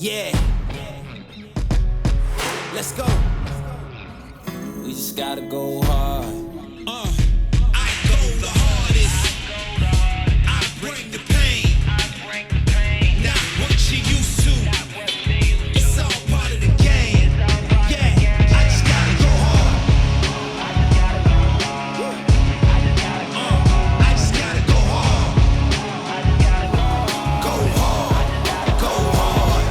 Yeah. Let's go. We just gotta go hard. I go the hardest. I bring the pain. Not what you used to. It's all part of the game. Yeah, I just gotta go hard. I just gotta go hard. Go hard. Go hard.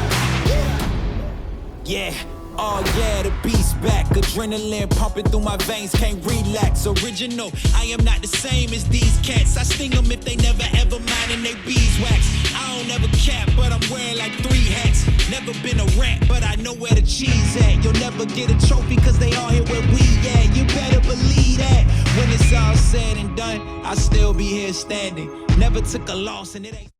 Yeah. Oh yeah, the beast back. Adrenaline pumping through my veins, can't relax. Original, I am not the same as these cats. I sting them if they never ever mind and they beeswax. I don't ever cap, but I'm wearing like 3 hats. Never been a rat, but I know where the cheese at. You'll never get a trophy cause they all here where we at. You better believe that. When it's all said and done, I'll still be here standing. Never took a loss and it ain't.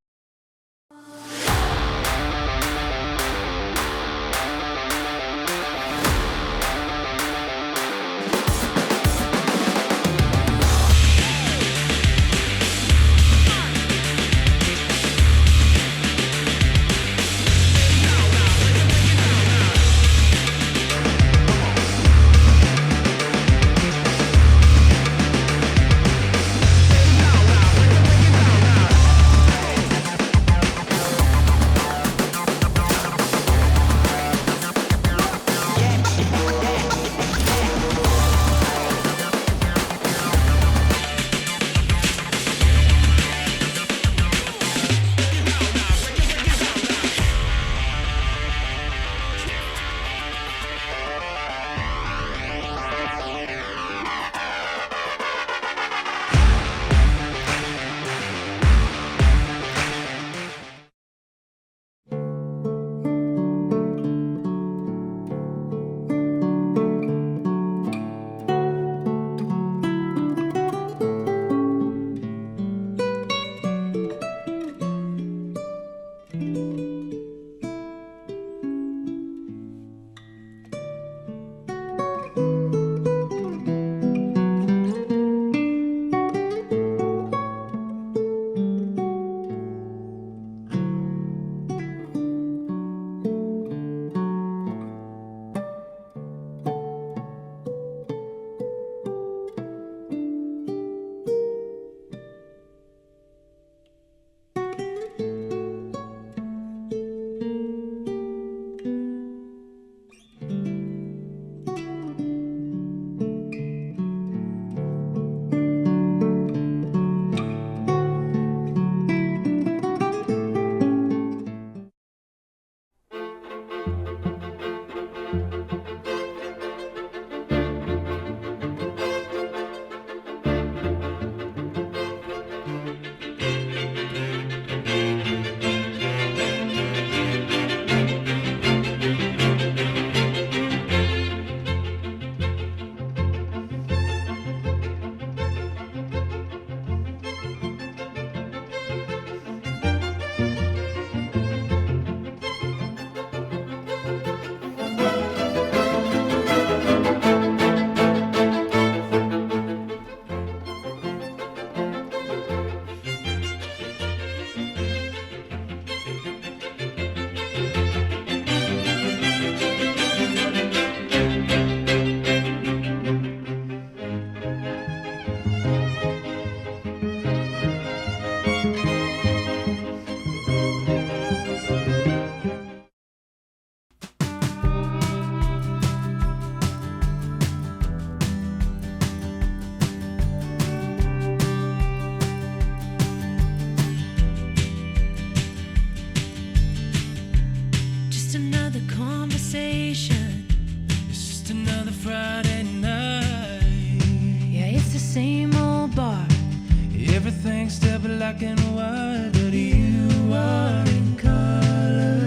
black and white, but you are in color.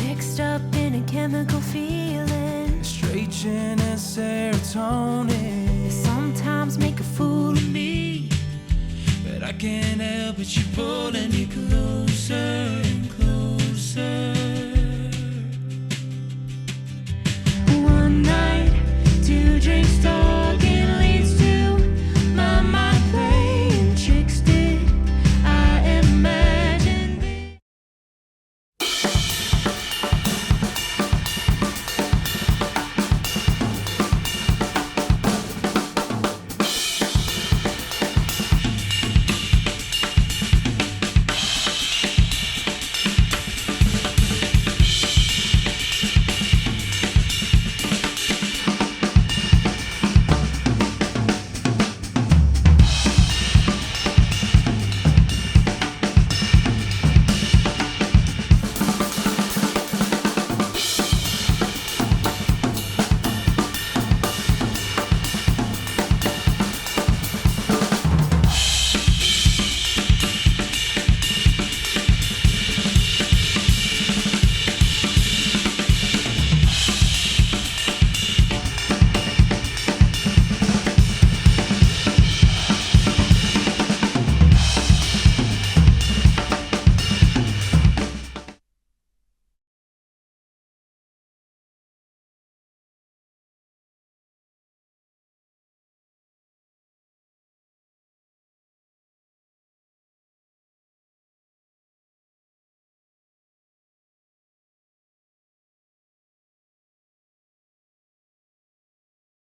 Mixed up in a chemical feeling, estrogen and serotonin. They sometimes make a fool of me, but I can't help it, you're pulling me closer.